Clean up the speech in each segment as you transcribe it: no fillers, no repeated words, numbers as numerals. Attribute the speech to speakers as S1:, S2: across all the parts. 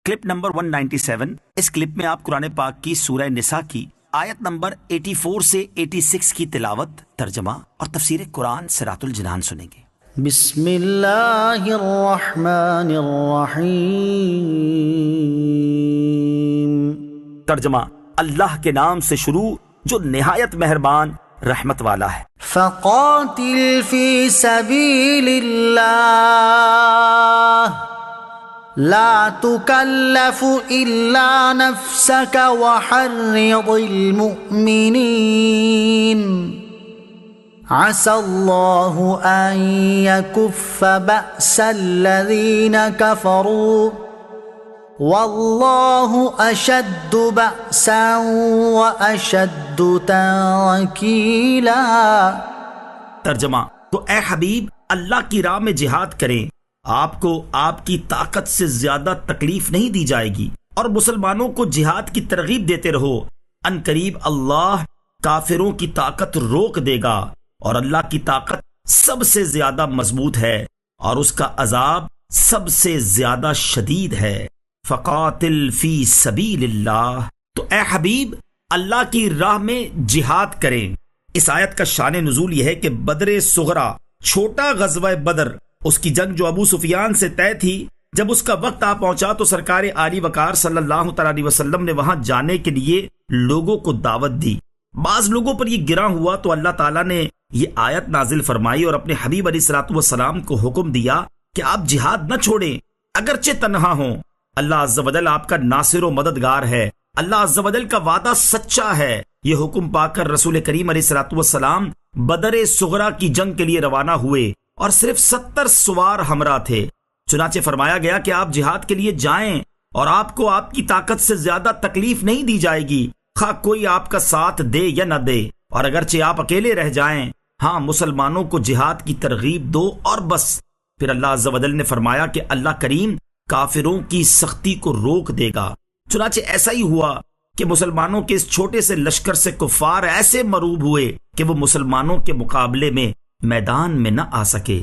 S1: Clip number 197. اس clip میں آپ قرآن پاک کی سورہ نساء کی آیت نمبر 84 سے 86 کی تلاوت، ترجمہ اور تفسیر قرآن صراط الجنان سنیں گے۔
S2: بسم اللہ الرحمن الرحیم۔
S1: ترجمہ: اللہ کے نام سے شروع جو نہایت مہربان رحمت والا ہے۔
S2: فقاتل فی سبیل اللہ لا تکلف الا نفسك وحرض المؤمنین عسى الله ان يكف بأس الذين كفروا والله اشد بأسا واشد تنکیلا۔
S1: ترجمہ: تو اے حبیب اللہ کی راہ میں جہاد کریں، آپ کو آپ کی طاقت سے زیادہ تکلیف نہیں دی جائے گی، اور مسلمانوں کو جہاد کی ترغیب دیتے رہو۔ ان قریب اللہ کافروں کی طاقت روک دے گا، اور اللہ کی طاقت سب سے زیادہ مضبوط ہے، اور اس کا عذاب سب سے زیادہ شدید ہے۔ فقاتل فی سبیل اللہ، تو اے حبیب اللہ کی راہ میں جہاد کریں۔ اس آیت کا شان نزول یہ ہے کہ بدر صغرا، چھوٹا غزوہ بدر، اس کی جنگ جو ابو سفیان سے طے تھی، جب اس کا وقت آ پہنچا تو سرکار عالی وقار صلی اللہ تعالی علیہ وسلم نے وہاں جانے کے لیے لوگوں کو دعوت دی۔ بعض لوگوں پر یہ گراں ہوا تو اللہ تعالیٰ نے یہ آیت نازل فرمائی اور اپنے حبیب علیہ الصلوۃ والسلام کو حکم دیا کہ آپ جہاد نہ چھوڑیں، اگرچہ تنہا ہوں۔ اللہ عز و جل آپ کا ناصر و مددگار ہے، اللہ عز و جل کا وعدہ سچا ہے۔ یہ حکم پا کر رسول کریم علیہ الصلوۃ والسلام بدر صغرا کی جنگ کے لیے روانہ ہوئے، اور صرف 70 سوار ہمراہ تھے۔ چنانچہ فرمایا گیا کہ آپ جہاد کے لیے جائیں، اور آپ کو آپ کی طاقت سے زیادہ تکلیف نہیں دی جائے گی، خواہ کوئی آپ کا ساتھ دے یا نہ دے، اور اگرچہ آپ اکیلے رہ جائیں، ہاں مسلمانوں کو جہاد کی ترغیب دو اور بس۔ پھر اللہ عز و جل نے فرمایا کہ اللہ کریم کافروں کی سختی کو روک دے گا۔ چنانچہ ایسا ہی ہوا کہ مسلمانوں کے اس چھوٹے سے لشکر سے کفار ایسے مروب ہوئے کہ وہ مسلمانوں کے مقابلے میں میدان میں نہ آ سکے۔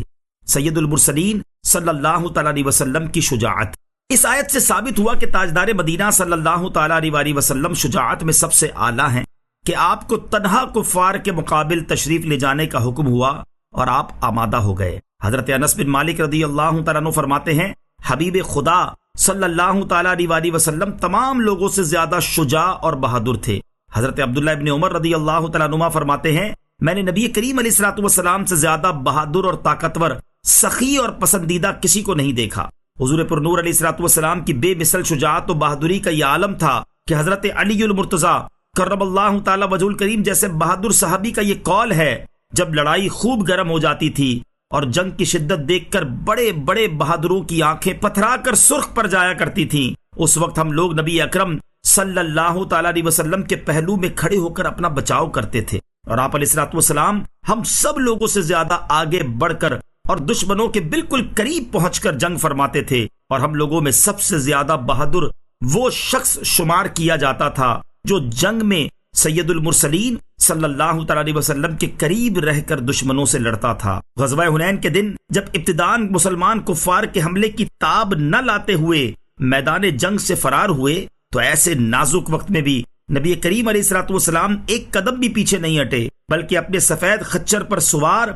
S1: سید المرسلین صلی اللہ تعالی علیہ وسلم کی شجاعت۔ اس آیت سے ثابت ہوا کہ تاجدار مدینہ صلی اللہ تعالی علیہ وسلم شجاعت میں سب سے اعلیٰ ہیں کہ آپ کو تنہا کفار کے مقابل تشریف لے جانے کا حکم ہوا اور آپ آمادہ ہو گئے۔ حضرت انس بن مالک رضی اللہ تعالیٰ عنہ فرماتے ہیں، حبیب خدا صلی اللہ تعالی علیہ وسلم تمام لوگوں سے زیادہ شجاع اور بہادر تھے۔ حضرت عبداللہ ابن عمر رضی اللہ تعالیٰ عنہما فرماتے ہیں، میں نے نبی کریم علیہ الصلوۃ والسلام سے زیادہ بہادر اور طاقتور، سخی اور پسندیدہ کسی کو نہیں دیکھا۔ حضور پر نور علیہ الصلوۃ والسلام کی بے مثل شجاعت و بہادری کا یہ عالم تھا کہ حضرت علی المرتضیٰ کرم اللہ تعالی وجہ الکریم جیسے بہادر صحابی کا یہ قول ہے، جب لڑائی خوب گرم ہو جاتی تھی اور جنگ کی شدت دیکھ کر بڑے بڑے بہادروں کی آنکھیں پتھرا کر سرخ پر جایا کرتی تھیں، اس وقت ہم لوگ نبی اکرم صلی اللہ تعالی علیہ وسلم کے پہلو میں کھڑے ہو کر اپنا بچاؤ کرتے تھے، اور آپ علیہ الصلوۃ والسلام ہم سب لوگوں سے زیادہ آگے بڑھ کر اور دشمنوں کے بالکل قریب پہنچ کر جنگ فرماتے تھے، اور ہم لوگوں میں سب سے زیادہ بہادر وہ شخص شمار کیا جاتا تھا جو جنگ میں سید المرسلین صلی اللہ تعالی علیہ وسلم کے قریب رہ کر دشمنوں سے لڑتا تھا۔ غزوہ حنین کے دن جب ابتداءً مسلمان کفار کے حملے کی تاب نہ لاتے ہوئے میدان جنگ سے فرار ہوئے، تو ایسے نازک وقت میں بھی نبی کریم علیہ الصلوۃ والسلام ایک قدم بھی پیچھے نہیں ہٹے، بلکہ اپنے سفید خچر پر سوار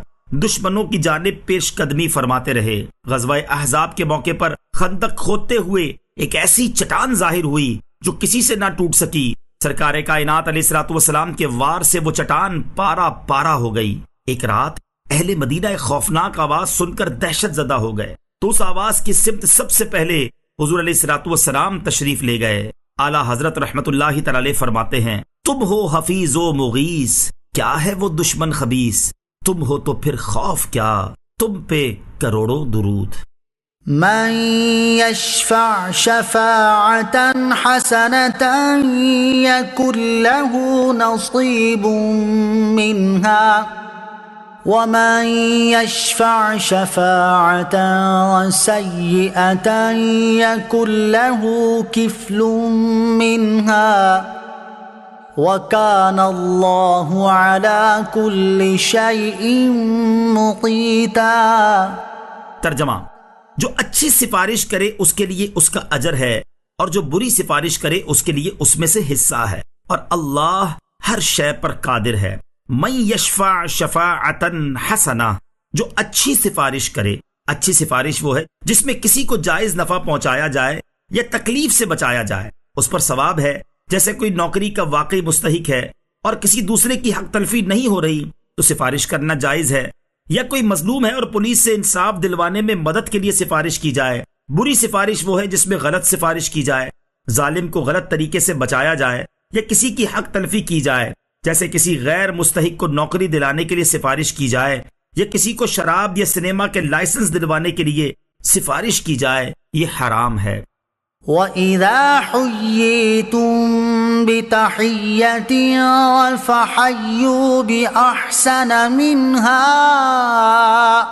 S1: دشمنوں کی جانب پیش قدمی فرماتے رہے۔ غزوہ احزاب کے موقع پر خندق کھودتے ہوئے ایک ایسی چٹان ظاہر ہوئی جو کسی سے نہ ٹوٹ سکی۔ سرکار کائنات علیہ الصلوۃ والسلام کے وار سے وہ چٹان پارا پارا ہو گئی۔ ایک رات اہل مدینہ ایک خوفناک آواز سن کر دہشت زدہ ہو گئے، تو اس آواز کی سمت سب سے پہلے حضور علیہ الصلوۃ والسلام تشریف لے گئے۔ اعلیٰ حضرت رحمت اللہ تعالی فرماتے ہیں، تم ہو حفیظ و مغیث، کیا ہے وہ دشمن خبیث، تم ہو تو پھر خوف کیا، تم پہ کروڑوں درود۔
S2: من يشفع شفاعة حسنة يكن له نصيب منها ومن يشفع شفاعة سيئة يكن له كفل منها وَكَانَ اللَّهُ عَلَى كُلِّ شَيْءٍ مُقِيتًا۔
S1: ترجمہ: جو اچھی سفارش کرے اس کے لیے اس کا اجر ہے، اور جو بری سفارش کرے اس کے لیے اس میں سے حصہ ہے، اور اللہ ہر شے پر قادر ہے۔ من یشفع شفاعتا حسنہ، جو اچھی سفارش کرے۔ اچھی سفارش وہ ہے جس میں کسی کو جائز نفع پہنچایا جائے یا تکلیف سے بچایا جائے، اس پر ثواب ہے۔ جیسے کوئی نوکری کا واقعی مستحق ہے اور کسی دوسرے کی حق تلفی نہیں ہو رہی تو سفارش کرنا جائز ہے، یا کوئی مظلوم ہے اور پولیس سے انصاف دلوانے میں مدد کے لیے سفارش کی جائے۔ بری سفارش وہ ہے جس میں غلط سفارش کی جائے، ظالم کو غلط طریقے سے بچایا جائے یا کسی کی حق تلفی کی جائے، جیسے کسی غیر مستحق کو نوکری دلانے کے لیے سفارش کی جائے یا کسی کو شراب یا سنیما کے لائسنس دلوانے کے لیے سفارش کی جائے، یہ حرام ہے۔
S2: وَإِذَا حُيِّيتُم بِتَحِيَّةٍ فَحَيُّوا بِأَحْسَنَ مِنْهَا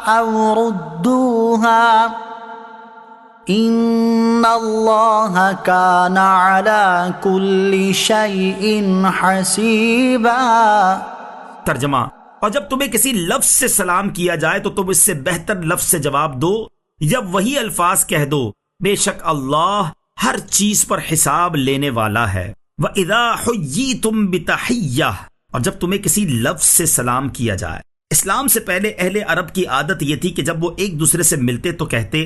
S2: أَوْ رُدُّوهَا إِنَّ اللَّهَ كَانَ عَلَى كُلِّ شَيْءٍ حَسِيبًا۔
S1: ترجمہ، اور جب تمہیں کسی لفظ سے سلام کیا جائے تو تم اس سے بہتر لفظ سے جواب دو یا وہی الفاظ کہہ دو، بے شک اللہ ہر چیز پر حساب لینے والا ہے۔ وَإِذَا حُيِّيتُم بِتَحِيَّةٍ، اور جب تمہیں کسی لفظ سے سلام کیا جائے۔ اسلام سے پہلے اہل عرب کی عادت یہ تھی کہ جب وہ ایک دوسرے سے ملتے تو کہتے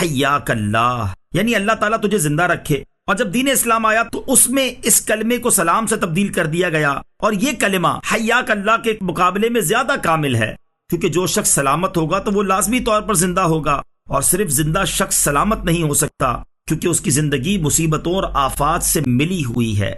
S1: حیاک اللہ، یعنی اللہ تعالیٰ تجھے زندہ رکھے، اور جب دین اسلام آیا تو اس میں اس کلمے کو سلام سے تبدیل کر دیا گیا، اور یہ کلمہ حیاک اللہ کے مقابلے میں زیادہ کامل ہے، کیونکہ جو شخص سلامت ہوگا تو وہ لازمی طور پر زندہ ہوگا، اور صرف زندہ شخص سلامت نہیں ہو سکتا کیونکہ اس کی زندگی مصیبتوں اور آفات سے ملی ہوئی ہے۔